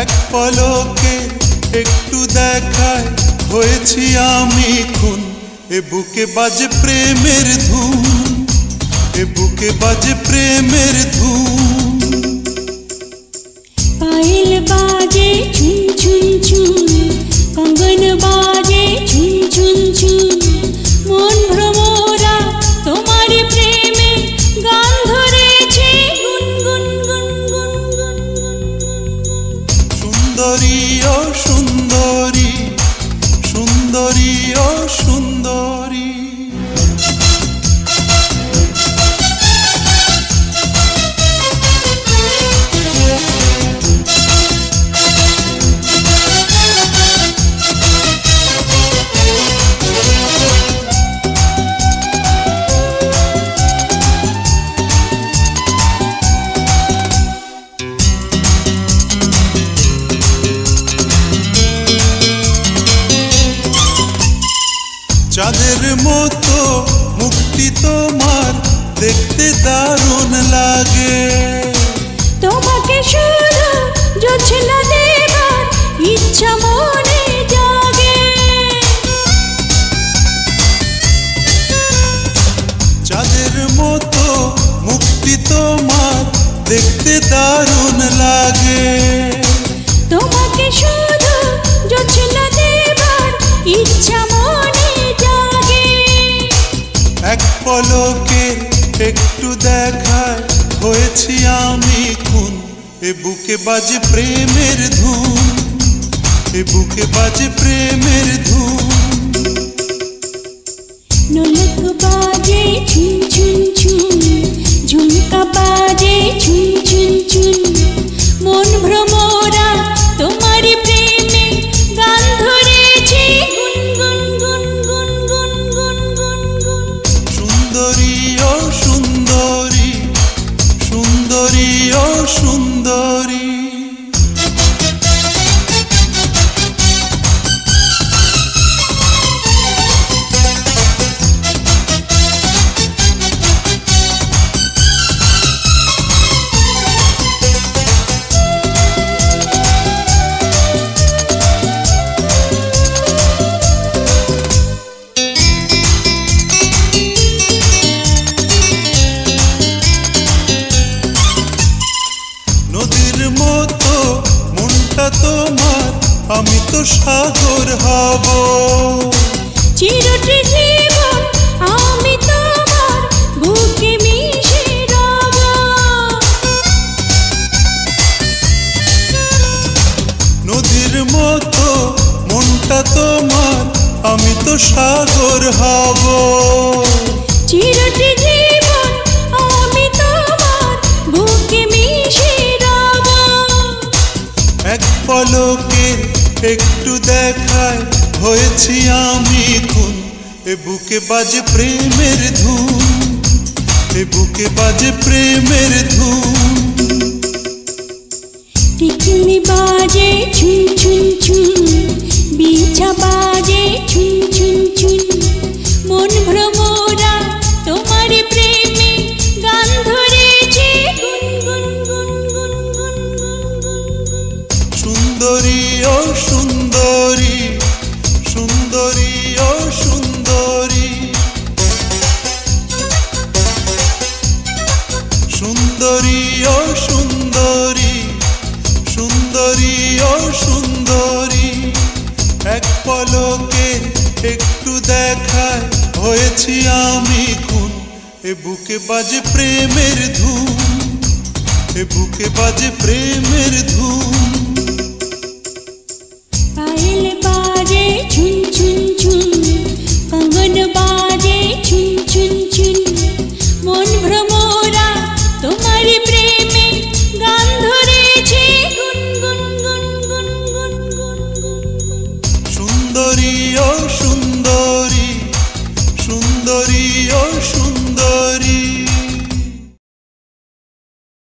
এক পলকে একটু দেখায় হয়েছি আমি খুন। এ বুকে বাজে প্রেমের ধুম, এ বুকে বাজে প্রেমের ধুম। পায়েল বাজে ঝুন ঝুন ঝুন, কঙ্গন বাজে ঝুন ঝুন ঝুন, মন ভ্রমরা তোমার প্রেমে গান ধরেছে গুন গুন গুন গুন গুন গুন গুন। সুন্দরী ও সুন্দরী, সুন্দরী ও সুন্দরী। চাঁদের মতো মুক্তি তোমার দেখতে দারুণ লাগে। তোমাকে শুধু জোছনা দেবার ইচ্ছা মনে জাগে। চাঁদের মতো মুক্তি তোমার দেখতে দারুণ লাগে। তোমাকে শুধু জোছনা দেবার ইচ্ছা মনে জাগে। এক পলকে একটু দেখায় হয়েছি আমি খুন। এ বুকে বাজে প্রেমের ধুম, এ বুকে বাজে প্রেমের ধুম। ঢোলক বাজে ঝুন ঝুন ঝুন, ঝুমকা বাজে ঝুন ঝুন ঝুন, মন ভ্রমরা তোমার প্রেমে গান ধরেছে গুন গুন গুন গুন গুন গুন গুন গুন। সুন্দরী ও সুন্দরী, সুন্দরী ও সুন্দরী। নদীর মতো মনটা তোমার, আমি তো সাগর হব। চিরটি জীবন আমি তোমার বুকে মিশে রব। নদীর মতো মনটা তোমার, আমি তো সাগর হব। চিরটি জীবন আমি তোমার বুকে মিশে রব। এক পলকে একটু দেখায় হয়েছি আমি খুন। এ বুকে বাজে প্রেমের ধুম, এ বুকে বাজে প্রেমের ধুম। টিকলি বাজে ঝুন ঝুন ঝুন, বিছা বাজে ঝুন ঝুন ঝুন, মন ভ্রমরা তোমার প্রেমে গান ধরেছে গুন গুন গুন গুন গুন গুন গুন গুন। সুন্দরী ও সুন্দরী, সুন্দরী ও সুন্দরী। সুন্দরী ও সুন্দরী, সুন্দরী ও সুন্দরী। এক পলকে একটু দেখায় হয়েছি আমি খুন। এ বুকে বাজে প্রেমের ধুম, এ বুকে বাজে প্রেমের ধুম। পায়েল বাজে ঝুন ঝুন ঝুন, কঙ্গন বাজে ঝুন ঝুন ঝুন, মন ভ্রমরা তোমার প্রেমে গান ধরেছে গুন গুন গুন গুন গুন গুন গুন গুন। সুন্দরী ও সুন্দরী, সুন্দরী ও সুন্দরী।